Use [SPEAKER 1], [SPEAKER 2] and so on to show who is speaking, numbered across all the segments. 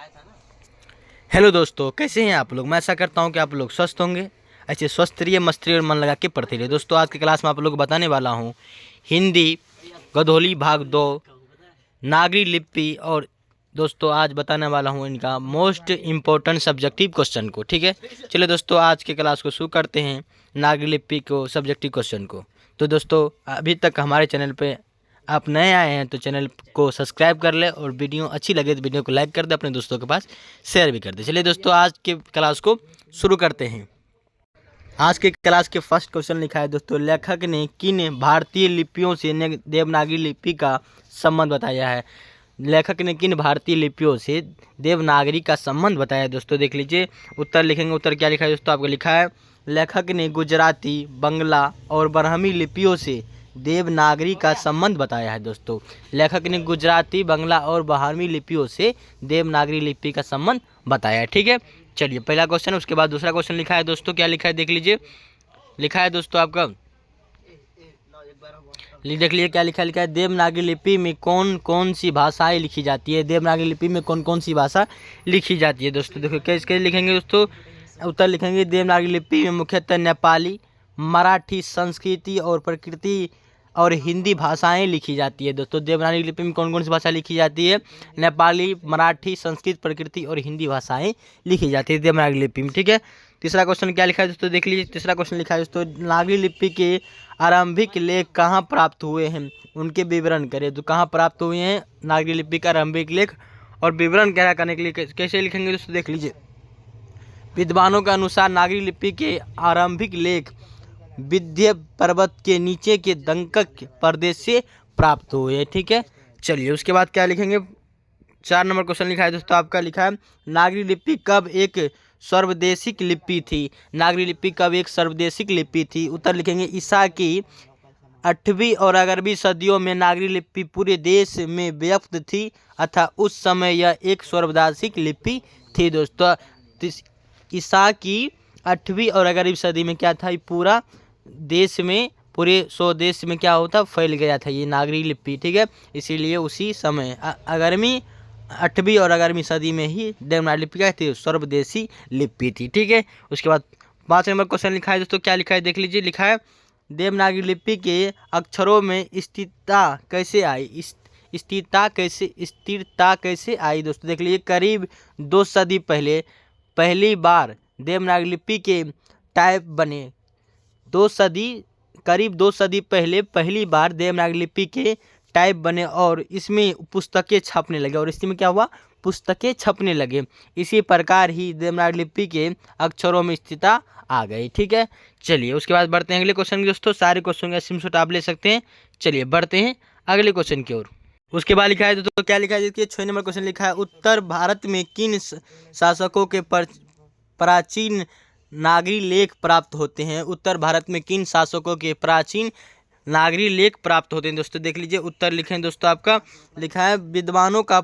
[SPEAKER 1] Hello दोस्तों, कैसे हैं आप लोग। मैं ऐसा करता हूं कि आप लोग स्वस्थ होंगे। ऐसे स्वस्थ रहिए, मस्त रहिए और मन लगा के पढ़ते रहिए। दोस्तों, आज की क्लास में आप लोग को बताने वाला हूं हिंदी गधोली भाग 2 नागरी लिपि। और दोस्तों, आज बताने वाला हूं इनका मोस्ट इम्पोर्टेंट सब्जेक्टिव क्वेश्चन को। ठीक है, चलिए दोस्तों, आज के क्लास को शुरू करते हैं नागरी लिपि को, सब्जेक्टिव क्वेश्चन को। तो दोस्तों, अभी तक हमारे चैनल पे आप नए आए हैं तो चैनल को सब्सक्राइब कर ले, और वीडियो अच्छी लगे तो वीडियो को लाइक कर दे, अपने दोस्तों के पास शेयर भी कर दे। चलिए दोस्तों, आज के क्लास को शुरू करते हैं। आज के क्लास के फर्स्ट क्वेश्चन लिखा है दोस्तों, लेखक ने किन भारतीय लिपियों से देवनागरी लिपि का संबंध बताया है। लेखक ने किन भारतीय लिपियों से देवनागरी का संबंध बताया है। दोस्तों देख लीजिए, उत्तर लिखेंगे। उत्तर क्या लिखा है दोस्तों, आपको लिखा है लेखक ने गुजराती, बंगला और ब्राह्मी लिपियों से देवनागरी का संबंध बताया है। दोस्तों, लेखक ने गुजराती, बंगला और ब्राह्मी लिपियों से देवनागरी लिपि का संबंध बताया है। ठीक है, चलिए पहला क्वेश्चन, उसके बाद दूसरा क्वेश्चन लिखा है दोस्तों। क्या लिखा है देख लीजिए, लिखा है दोस्तों आपका, देख लीजिए क्या लिखा है देवनागरी लिपि में कौन कौन सी भाषाएं लिखी जाती है। देवनागरी लिपि में कौन कौन सी भाषा लिखी जाती है। दोस्तों देखो कैसे लिखेंगे दोस्तों, उत्तर लिखेंगे देवनागरी लिपि में मुख्यतः नेपाली, मराठी, संस्कृति और प्रकृति और हिंदी भाषाएं लिखी जाती है। दोस्तों, देवनागरी लिपि में कौन कौन सी भाषा लिखी जाती है। नेपाली, मराठी, संस्कृत, प्रकृति और हिंदी भाषाएं लिखी जाती है देवनागरी लिपि में। ठीक है, तीसरा क्वेश्चन क्या लिखा है दोस्तों, देख लीजिए। तीसरा क्वेश्चन लिखा है दोस्तों, नागरी लिपि के आरंभिक लेख कहाँ प्राप्त हुए हैं, उनके विवरण करें। तो कहाँ प्राप्त हुए हैं नागरी लिपि का आरंभिक लेख, और विवरण क्या करने के लिए कैसे लिखेंगे दोस्तों, देख लीजिए। विद्वानों के अनुसार नागरी लिपि के आरंभिक लेख विंध्य पर्वत के नीचे के दंकक प्रदेश से प्राप्त हुए। ठीक है, चलिए उसके बाद क्या लिखेंगे। 4 नंबर क्वेश्चन लिखा है दोस्तों, आपका लिखा है नागरी लिपि कब एक सर्वदेशिक लिपि थी। नागरी लिपि कब एक सर्वदेशिक लिपि थी। उत्तर लिखेंगे ईसा की 8वीं और 11वीं सदियों में नागरी लिपि पूरे देश में व्याप्त थी, अतः उस समय यह एक सर्वदेशिक लिपि थी। दोस्तों, ईसा की 8वीं और 11वीं सदी में क्या था, पूरा देश में, पूरे स्वदेश में क्या होता, फैल गया था ये नागरी लिपि। ठीक है, इसीलिए उसी समय 8वीं और 11वीं सदी में ही देवनागरी लिपि क्या थी, सर्वदेशी लिपि थी। ठीक है, उसके बाद 5 नंबर क्वेश्चन लिखा है दोस्तों, क्या लिखा है देख लीजिए। लिखा है देवनागरी लिपि के अक्षरों में स्थिरता कैसे आई। स्थिरता कैसे आई दोस्तों, देख लीजिए। करीब 2 सदी पहले पहली बार देवनागरी लिपि के टाइप बने। करीब 2 सदी पहले पहली बार देवनागरी लिपि के टाइप बने और इसमें पुस्तकें छपने लगे। और इसमें क्या हुआ, पुस्तकें छपने लगे। इसी प्रकार ही देवनागरी लिपि के अक्षरों में स्थिरता आ गई। ठीक है, चलिए उसके बाद बढ़ते हैं अगले क्वेश्चन की। दोस्तों, सारे क्वेश्चन का स्क्रीनशॉट आप ले सकते हैं। चलिए बढ़ते हैं अगले क्वेश्चन की ओर। उसके बाद लिखा है दोस्तों, क्या लिखा है देखिए। 6 नंबर क्वेश्चन लिखा है, उत्तर भारत में किन शासकों के प्राचीन नागरी लेख प्राप्त होते हैं। उत्तर भारत में किन शासकों के प्राचीन नागरी लेख प्राप्त होते हैं। दोस्तों देख लीजिए, उत्तर लिखें दोस्तों, आपका लिखा है विद्वानों का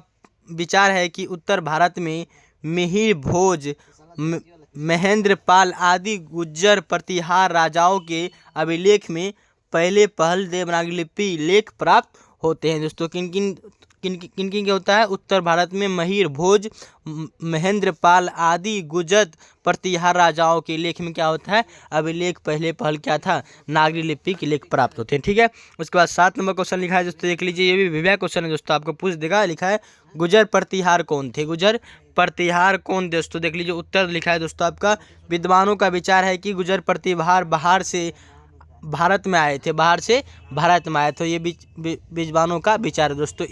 [SPEAKER 1] विचार है कि उत्तर भारत में मिहिर भोज, महेंद्र पाल आदि गुज्जर प्रतिहार राजाओं के अभिलेख में पहल देवनागरी लिपि लेख प्राप्त होते हैं। दोस्तों, किन किन क्या होता है, उत्तर भारत में महिर भोज, महेंद्र पाल आदि गुजर प्रतिहार राजाओं के लेख में क्या होता है, अभिलेख पहल क्या था, नागरी लिपि के लेख प्राप्त होते हैं। ठीक है, उसके बाद 7 नंबर क्वेश्चन लिखा है दोस्तों, देख लीजिए। ये भी विवेक क्वेश्चन है दोस्तों, आपको पूछ देगा। लिखा है गुजर प्रतिहार कौन थे। गुजर प्रतिहार कौन दोस्तों, देख लीजिए। उत्तर लिखा है दोस्तों, आपका विद्वानों का विचार है कि गुजर प्रतिहार बाहर से भारत में आए थे, बाहर से भारत में आए थे। ये विद्वानों का विचार है दोस्तों।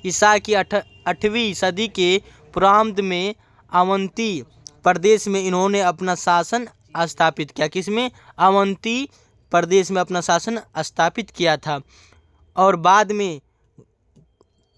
[SPEAKER 1] ईसा की 8वीं सदी के प्रारंभ में अवंती प्रदेश में इन्होंने अपना शासन स्थापित किया। किसमें, अवंती प्रदेश में अपना शासन स्थापित किया था, और बाद में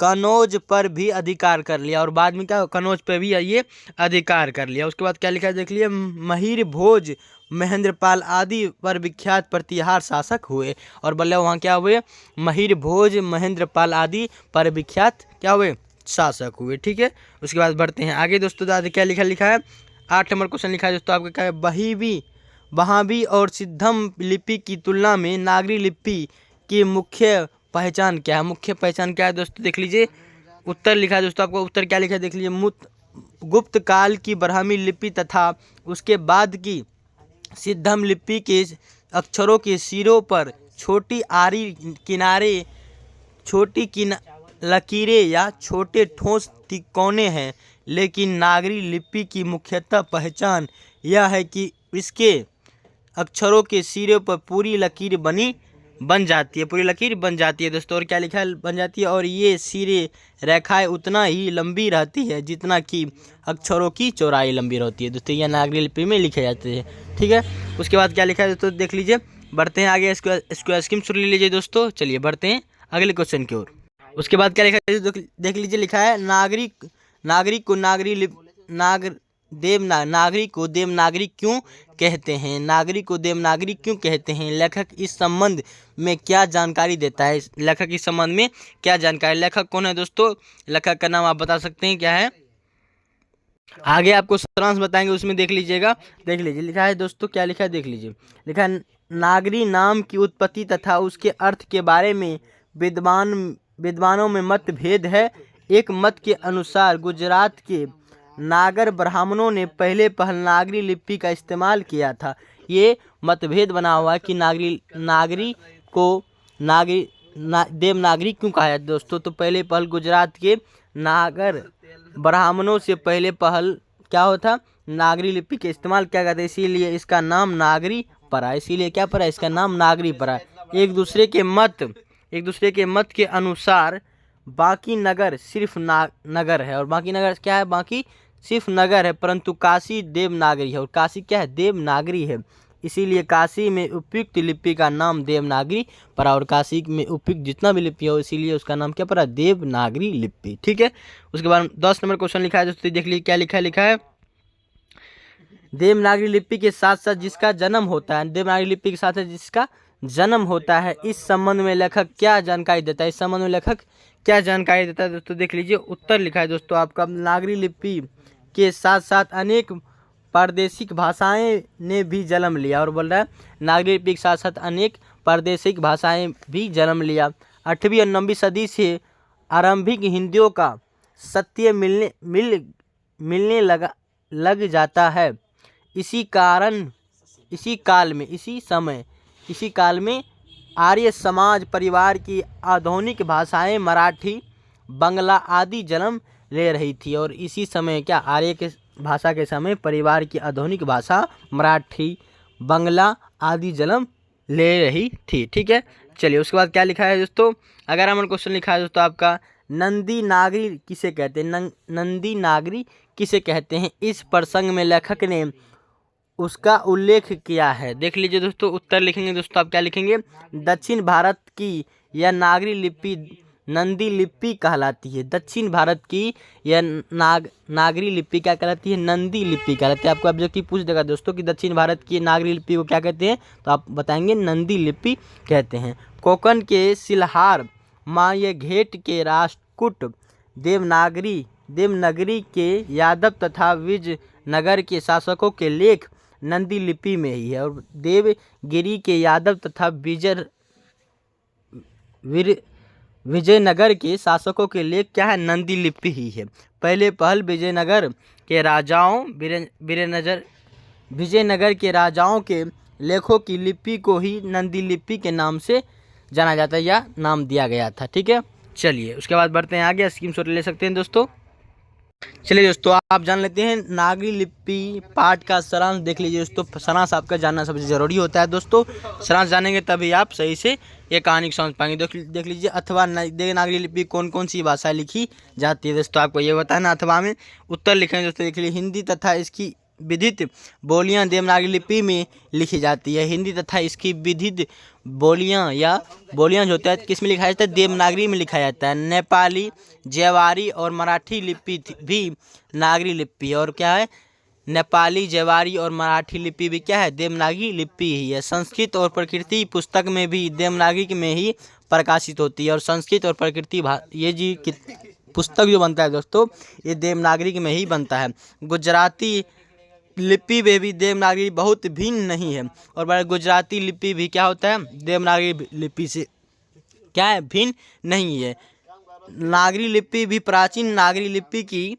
[SPEAKER 1] कनौज पर भी अधिकार कर लिया। और बाद में क्या, कनौज पर भी ये अधिकार कर लिया। उसके बाद क्या लिखा है देख लिए, महिर भोज, महेंद्रपाल आदि पर विख्यात प्रतिहार शासक हुए। और बल्ले वहाँ क्या हुए, महिर भोज, महेंद्रपाल आदि पर विख्यात क्या हुए, शासक हुए। ठीक है, उसके बाद बढ़ते हैं आगे दोस्तों। दादा क्या लिखा है, 8 नंबर क्वेश्चन लिखा है दोस्तों, आपका क्या है, बहावी और सिद्धम लिपि की तुलना में नागरी लिपि की मुख्य पहचान क्या है। मुख्य पहचान क्या है दोस्तों, देख लीजिए। उत्तर लिखा है दोस्तों, आपको उत्तर क्या लिखा है देख लीजिए। गुप्त काल की ब्राह्मी लिपि तथा उसके बाद की सिद्धम लिपि के अक्षरों के सिरों पर छोटी आरी किनारे लकीरें या छोटे ठोस तिकोने हैं। लेकिन नागरी लिपि की मुख्यतः पहचान यह है कि इसके अक्षरों के सिरे पर पूरी लकीर बन जाती है दोस्तों। और क्या लिखा है? बन जाती है। और ये सिरे रेखाएं उतना ही लंबी रहती है जितना कि अक्षरों की चौड़ाई लंबी रहती है दोस्तों। यह नागरी लिपि में लिखे जाते हैं, ठीक है। उसके बाद क्या लिखा है दोस्तों, देख लीजिए। बढ़ते हैं आगे, इसको स्क्रीन शॉट ले लीजिए दोस्तों। चलिए बढ़ते हैं अगले क्वेश्चन की ओर। उसके बाद क्या लिखा है देख लीजिए। लिखा है नागरिक को देवनागरी क्यों कहते हैं? नागरिक को देवनागरी क्यों कहते हैं? लेखक इस संबंध में क्या जानकारी देता है? लेखक इस संबंध में क्या जानकारी? लेखक कौन है दोस्तों? लेखक का नाम आप बता सकते हैं, क्या है? आगे आपको सारांश बताएंगे, उसमें देख लीजिएगा। देख लीजिए लिखा है दोस्तों, क्या लिखा है देख लीजिए। लिखा है नागरी नाम की उत्पत्ति तथा उसके अर्थ के बारे में विद्वानों में मतभेद है। एक मत के अनुसार गुजरात के नागर ब्राह्मणों ने पहले नागरी लिपि का इस्तेमाल किया था। ये मतभेद बना हुआ है कि नागरी को देवनागरी क्यों कहा है दोस्तों। तो पहले गुजरात के नागर ब्राह्मणों से क्या होता, नागरी लिपि का इस्तेमाल किया गया था, इसीलिए इसका नाम नागरी पड़ा। इसीलिए क्या पड़ा, इसका नाम नागरी पड़ा। एक दूसरे के मत के अनुसार बाकी नगर सिर्फ नगर है, और बाकी नगर क्या है? बाकी सिर्फ नगर है, परंतु काशी देवनागरी है। और काशी क्या है? देवनागरी है। इसीलिए काशी में उपयुक्त लिपि का नाम देवनागरी पड़ा, और काशी में उपयुक्त जितना भी लिपि हो इसीलिए उसका नाम क्या पड़ा? देवनागरी लिपि, ठीक है। उसके बाद 10 नंबर क्वेश्चन लिखा है दोस्तों, देख लीजिए क्या लिखा है। देवनागरी लिपि के साथ साथ जिसका जन्म होता है, देवनागरी लिपि के साथ जिसका जन्म होता है, इस संबंध में लेखक क्या जानकारी देता है? इस संबंध में लेखक क्या जानकारी देता है दोस्तों? देख लीजिए उत्तर लिखा है दोस्तों आपका। नागरी लिपि के साथ साथ अनेक प्रादेशिक भाषाएं ने भी जन्म लिया, और बोल रहा है नागरी लिपि के साथ साथ अनेक प्रादेशिक भाषाएं भी जन्म लिया। 8वीं और 9वीं सदी से आरंभिक हिंदियों का सत्य मिलने लग जाता है। इसी काल में आर्य समाज परिवार की आधुनिक भाषाएं मराठी, बंगला आदि जन्म ले रही थी। और इसी समय क्या, आर्य के भाषा के समय परिवार की आधुनिक भाषा मराठी, बंगला आदि जन्म ले रही थी, ठीक है। चलिए उसके बाद क्या लिखा है दोस्तों। 11 नंबर क्वेश्चन लिखा है दोस्तों आपका, नंदी नागरी किसे कहते हैं? नंदी नागरी किसे कहते हैं? इस प्रसंग में लेखक ने उसका उल्लेख किया है। देख लीजिए दोस्तों, उत्तर लिखेंगे दोस्तों आप क्या लिखेंगे? दक्षिण भारत की यह नागरी लिपि नंदी लिपि कहलाती है। दक्षिण भारत की यह नागरी लिपि क्या कहलाती है? नंदी लिपि कहलाती है। आपको ऑब्जेक्टिव पूछ देगा दोस्तों कि दक्षिण भारत की नागरी लिपि को क्या कहते हैं, तो आप बताएंगे नंदी लिपि कहते हैं। कोंकण के सिलहार, मायघेट के राष्ट्रकूट, देवनागरी के यादव तथा विजयनगर के शासकों के लेख नंदी लिपि में ही है। और देवगिरी के यादव तथा विजयनगर के शासकों के लेख क्या है? नंदी लिपि ही है। पहल विजयनगर के राजाओं के लेखों की लिपि को ही नंदी लिपि के नाम से जाना जाता है या नाम दिया गया था, ठीक है। चलिए उसके बाद बढ़ते हैं आगे, स्क्रीनशॉट ले सकते हैं दोस्तों। चलिए दोस्तों आप जान लेते हैं नागरी लिपि पाठ का सारांश। देख लीजिए दोस्तों, सारांश आपका जानना सबसे ज़रूरी होता है दोस्तों। सारांश जानेंगे तभी आप सही से ये कहानी को समझ पाएंगे। देख लीजिए, अथवा देवनागरी लिपि कौन कौन सी भाषाएं लिखी जाती है दोस्तों, आपको ये बताना। अथवा में उत्तर लिखेंगे दोस्तों। देख लीजिए, हिंदी तथा इसकी विधित बोलियां देवनागरी लिपि में लिखी जाती है। हिंदी तथा इसकी विधित बोलियां जो होता है किस में लिखा जाता है? देवनागरी में लिखा जाता है। नेपाली, ज्वारी और मराठी लिपि भी नागरी लिपि है। और क्या है? नेपाली, ज्वारी और मराठी लिपि भी क्या है? देवनागरी लिपि ही है। संस्कृत और प्रकृति पुस्तक में भी देवनागरी में ही प्रकाशित होती है। और संस्कृत और प्रकृति ये जी पुस्तक जो बनता है दोस्तों, ये देवनागरी में ही बनता है। गुजराती लिपि में भी देवनागरी बहुत भिन्न नहीं है। और गुजराती लिपि भी क्या होता है? देवनागरी लिपि से क्या है? भिन्न नहीं है। नागरी लिपि भी प्राचीन नागरी लिपि की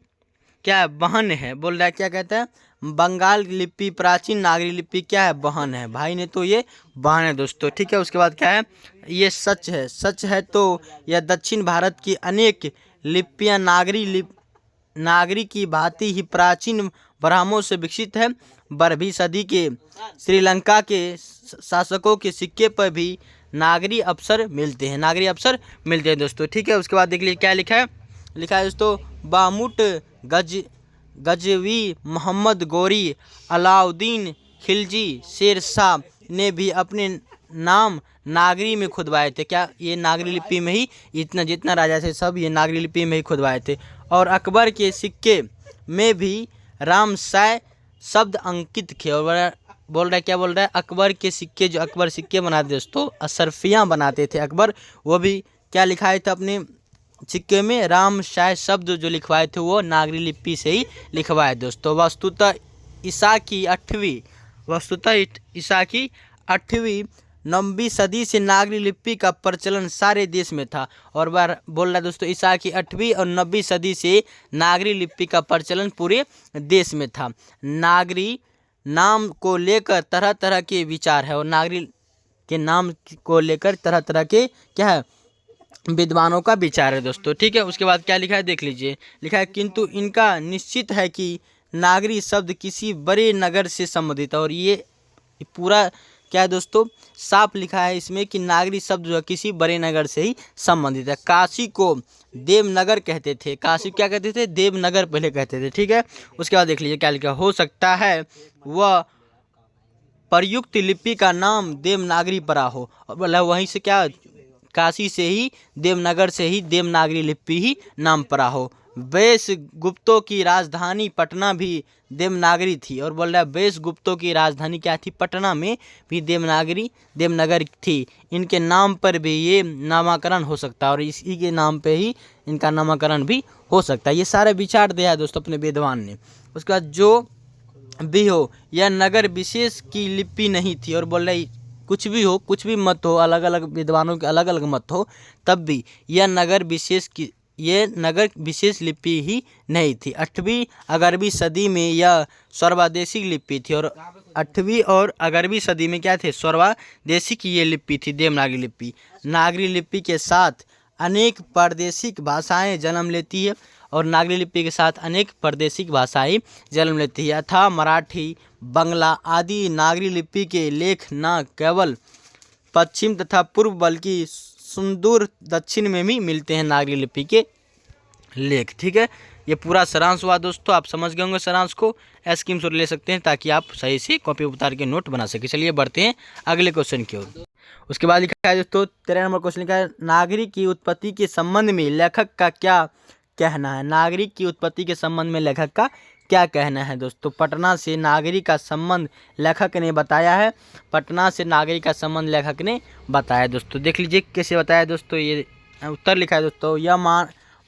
[SPEAKER 1] क्या है, बहन है। बोल रहा है क्या कहता है, बंगाल लिपि प्राचीन नागरी लिपि क्या है, बहन है। भाई ने तो ये बहन है दोस्तों, ठीक है। उसके बाद क्या है, ये सच है। सच है तो यह दक्षिण भारत की अनेक लिपियां नागरी की भांति ही प्राचीन ब्राह्मणों से विकसित है। 12वीं सदी के श्रीलंका के शासकों के सिक्के पर भी नागरी अक्षर मिलते हैं, नागरी अक्षर मिलते हैं दोस्तों, ठीक है। उसके बाद देख लीजिए क्या लिखा है, लिखा है दोस्तों, बामुट गजवी मोहम्मद गोरी अलाउद्दीन खिलजी शेर शाह ने भी अपने नाम नागरी में खुदवाए थे। क्या, ये नागरी लिपि में ही, इतना जितना राजा थे सब ये नागरी लिपि में ही खुदवाए थे। और अकबर के सिक्के में भी रामसाय शब्द अंकित थे। और बोल रहा है क्या, बोल रहा है अकबर के सिक्के, जो अकबर सिक्के बनाते दोस्तों, अशरफियाँ बनाते थे अकबर, वो भी क्या लिखाए थे अपने सिक्के में, रामसाय शब्द जो लिखवाए थे वो नागरी लिपि से ही लिखवाए दोस्तों। वस्तुतः ईसा की 8वीं 9वीं सदी से नागरी लिपि का प्रचलन सारे देश में था। और बार बोल रहा है दोस्तों, ईसा की 8वीं और 9वीं सदी से नागरी लिपि का प्रचलन पूरे देश में था। नागरी नाम को लेकर तरह तरह के विचार है, और नागरी के नाम को लेकर तरह तरह के क्या है, विद्वानों का विचार है दोस्तों, ठीक है। उसके बाद क्या लिखा है देख लीजिए, लिखा है किंतु इनका निश्चित है कि नागरी शब्द किसी बड़े नगर से संबंधित है। और ये पूरा क्या है दोस्तों, साफ लिखा है इसमें कि नागरी शब्द जो है किसी बड़े नगर से ही संबंधित है। काशी को देवनगर कहते थे, काशी क्या कहते थे, देवनगर पहले कहते थे, ठीक है। उसके बाद देख लीजिए क्या लिखा, हो सकता है वह प्रयुक्त लिपि का नाम देवनागरी पड़ा हो। और बोला वहीं से क्या, काशी से ही, देवनगर से ही देवनागरी लिपि ही नाम पड़ा हो। वैश गुप्तों की राजधानी पटना भी देवनागरी थी। और बोल रहा है वैश गुप्तों की राजधानी क्या थी, पटना में भी देवनगर थी। इनके नाम पर भी ये नामकरण हो सकता है, और इसी के नाम पे ही इनका नामकरण भी हो सकता है। ये सारे विचार दिया है दोस्तों अपने विद्वान ने। उसके बाद जो भी हो, यह नगर विशेष की लिपि नहीं थी। और बोल रहा है कुछ भी हो, कुछ भी मत हो, अलग अलग विद्वानों के अलग अलग मत हो, तब भी यह नगर विशेष लिपि ही नहीं थी। 8वीं 11वीं सदी में यह सर्वादेशिक लिपि थी। और 8वीं और 11वीं सदी में क्या थे, सर्वादेशिक ये लिपि थी, देवनागरी लिपि। नागरी लिपि के साथ अनेक प्रादेशिक भाषाएं जन्म लेती है, और नागरी लिपि के साथ अनेक प्रादेशिक भाषाएं जन्म लेती है। यथा मराठी, बंगला आदि नागरी लिपि के लेख न केवल पश्चिम तथा पूर्व बल्कि सुदूर दक्षिण में भी मिलते हैं नागरी लिपि के लेख, ठीक है। ये पूरा सारांश हुआ दोस्तों, आप समझ गए होंगे सारांश को, स्क्रीन शॉट ले सकते हैं ताकि आप सही से कॉपी उतार के नोट बना सके। चलिए बढ़ते हैं अगले क्वेश्चन की ओर। उसके बाद लिखा है दोस्तों 13 नंबर क्वेश्चन लिखा है, नागरी की उत्पत्ति के संबंध में लेखक का क्या कहना है। नागरिक की उत्पत्ति के संबंध में लेखक का क्या कहना है दोस्तों। पटना से नागरिक का संबंध लेखक ने बताया है, पटना से नागरिक का संबंध लेखक ने बताया दोस्तों। देख लीजिए कैसे बताया दोस्तों, ये उत्तर लिखा है दोस्तों, यह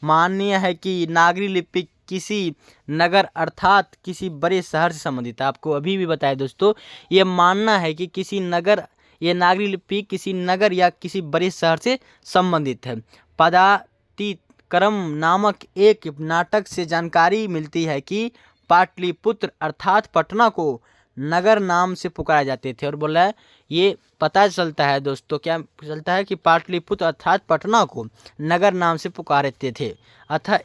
[SPEAKER 1] माननीय है कि नागरी लिपि किसी नगर अर्थात किसी बड़े शहर से संबंधित है। आपको अभी भी बताया दोस्तों, ये मानना है कि किसी नगर, ये नागरी लिपि किसी नगर या किसी बड़े शहर से संबंधित है। पदातिक्रम नामक एक नाटक से जानकारी मिलती है कि पाटलिपुत्र अर्थात पटना को नगर नाम से पुकारे जाते थे। और बोला है ये पता चलता है दोस्तों, क्या चलता है कि पाटलिपुत्र अर्थात पटना को नगर नाम से पुकारते थे। अतः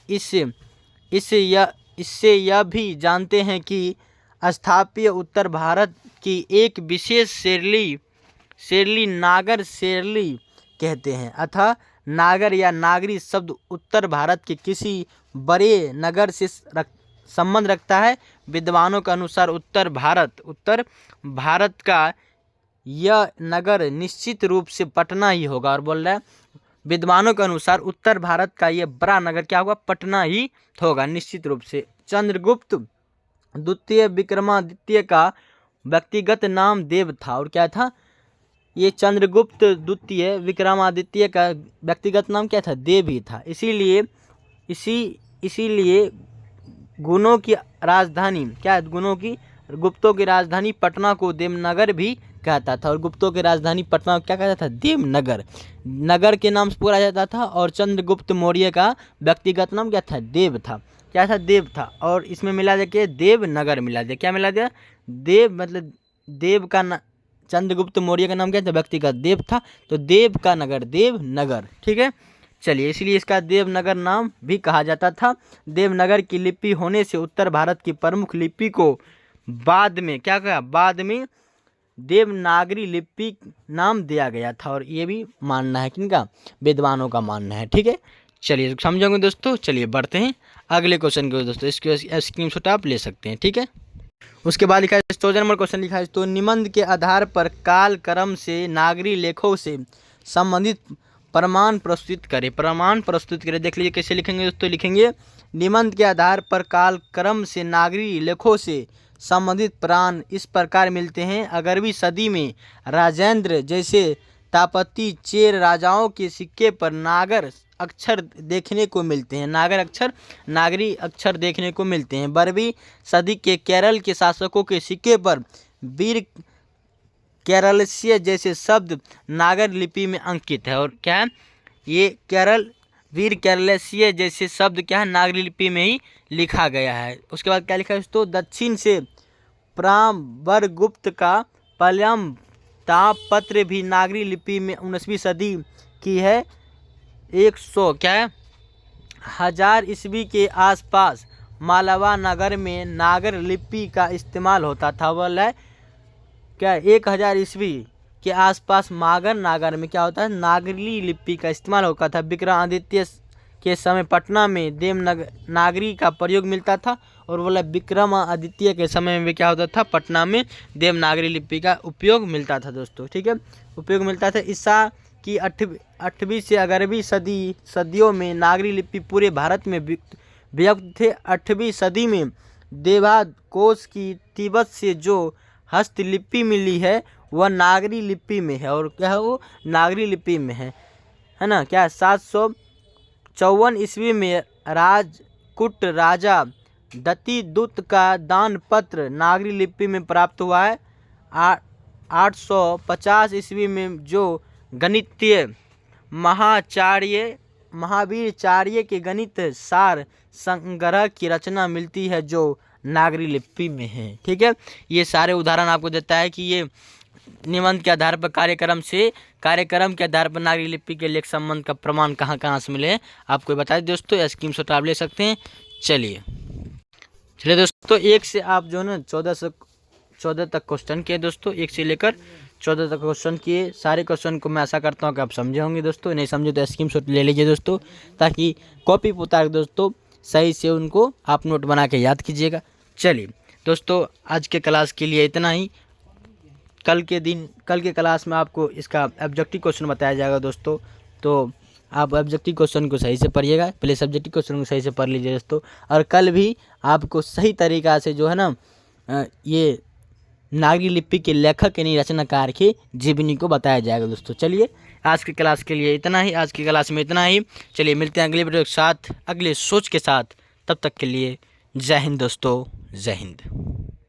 [SPEAKER 1] इससे यह भी जानते हैं कि स्थापत्य उत्तर भारत की एक विशेष शैली नागर शैली कहते हैं। अतः नागर या नागरी शब्द उत्तर भारत के किसी बड़े नगर से संबंध रखता है। विद्वानों के अनुसार उत्तर भारत का यह नगर निश्चित रूप से पटना ही होगा। और बोल रहा है विद्वानों के अनुसार उत्तर भारत का यह बड़ा नगर क्या होगा, पटना ही होगा निश्चित रूप से। चंद्रगुप्त द्वितीय विक्रमादित्य का व्यक्तिगत नाम देव था। और क्या था, ये चंद्रगुप्त द्वितीय विक्रमादित्य का व्यक्तिगत नाम क्या था, देव ही था। इसीलिए गुणों की राजधानी क्या, गुप्तों की राजधानी पटना को देवनगर भी कहता था। और गुप्तों की राजधानी पटना को क्या कहता था, देवनगर, नगर के नाम से पुकारा जाता था। और चंद्रगुप्त मौर्य का व्यक्तिगत नाम क्या था, देव था। क्या था, देव था, और इसमें मिला दिया देवनगर मिला दिया। क्या मिला दिया, देव मतलब देव का चंद्रगुप्त मौर्य का नाम क्या था, व्यक्ति का देव था, तो देव का नगर देवनगर। ठीक है, चलिए इसलिए इसका देवनगर नाम भी कहा जाता था। देवनगर की लिपि होने से उत्तर भारत की प्रमुख लिपि को बाद में क्या कहा, बाद में देवनागरी लिपि नाम दिया गया था। और ये भी मानना है किनका, विद्वानों का मानना है। ठीक है, चलिए समझोगे दोस्तों। चलिए बढ़ते हैं अगले क्वेश्चन को दोस्तों, इसके स्क्रीनशॉट आप ले सकते हैं। ठीक है, उसके बाद लिखा है 14 नंबर क्वेश्चन लिखा है, तो निबंध के आधार पर काल क्रम से नागरी लेखों से संबंधित प्रमाण प्रस्तुत करें। प्रमाण प्रस्तुत करें, देख लीजिए कैसे लिखेंगे दोस्तों। लिखेंगे निबंध के आधार पर काल क्रम से नागरी लेखों से संबंधित प्रमाण इस प्रकार मिलते हैं। 11वीं सदी में राजेंद्र जैसे तापती चेर राजाओं के सिक्के पर नागर अक्षर देखने को मिलते हैं। नागर अक्षर, नागरी अक्षर देखने को मिलते हैं। 12वीं सदी के केरल के शासकों के सिक्के पर वीर केरलस्य जैसे शब्द नागर लिपि में अंकित है। और क्या है ये केरल, वीर केरलस्य जैसे शब्द क्या है, नागरी लिपि में ही लिखा गया है। उसके बाद क्या लिखा है दोस्तों, दक्षिण से प्रावरगुप्त का पलयम तापपत्र भी नागरी लिपि में 19वीं सदी की है। 100 क्या है 1000 ईस्वी के आसपास मालवा नगर में नागर लिपि का इस्तेमाल होता था। बोला क्या 1000 ईस्वी के आसपास मागर नागर में क्या होता है, नागरी लिपि का इस्तेमाल होता था। विक्रमादित्य के समय पटना में देवनागरी का प्रयोग मिलता था। और बोला विक्रमादित्य के समय में क्या होता था, पटना में देवनागरी लिपि का उपयोग मिलता था दोस्तों। ठीक है, उपयोग मिलता था। ईसा की 8वीं से 11वीं सदियों में नागरी लिपि पूरे भारत में व्याप्त थे। 8वीं सदी में देवाकोश की तिब्बत से जो हस्तलिपि मिली है वह नागरी लिपि में है। और क्या है वो, नागरी लिपि में है ना। क्या 754 ईस्वी में राजकुट राजा दत्तिदूत का दान पत्र नागरी लिपि में प्राप्त हुआ है। 850 ईस्वी में जो गणितीय महावीरचार्य के गणित सार संग्रह की रचना मिलती है जो नागरी लिपि में है। ठीक है, ये सारे उदाहरण आपको देता है कि ये निबंध के आधार पर कार्यक्रम के आधार पर नागरी लिपि के लेख संबंध का प्रमाण कहाँ कहाँ से मिले हैं आपको बता दें दोस्तों। स्क्रीनशॉट आप ले सकते हैं। चलिए दोस्तों, 1 से आप जो है ना 14 तक क्वेश्चन किए दोस्तों, 1 से लेकर 14 तक क्वेश्चन किए। सारे क्वेश्चन को मैं आशा करता हूँ कि आप समझे होंगे दोस्तों। नहीं समझे तो स्क्रीनशॉट ले लीजिए दोस्तों, ताकि कॉपी उतार दोस्तों सही से उनको आप नोट बना के याद कीजिएगा। चलिए दोस्तों, आज के क्लास के लिए इतना ही। कल के क्लास में आपको इसका ऑब्जेक्टिव क्वेश्चन बताया जाएगा दोस्तों। तो आप ऑब्जेक्टिव क्वेश्चन को सही से पढ़िएगा, पहले सब्जेक्टिव क्वेश्चन को सही से पढ़ लीजिए दोस्तों। और कल भी आपको सही तरीक़ा से जो है ना ये नागरी लिपि के लेखक यानी रचनाकार की जीवनी को बताया जाएगा दोस्तों। चलिए आज की क्लास के लिए इतना ही, आज की क्लास में इतना ही। चलिए मिलते हैं अगले वीडियो के साथ, अगले सोच के साथ। तब तक के लिए जय हिंद दोस्तों, जय हिंद।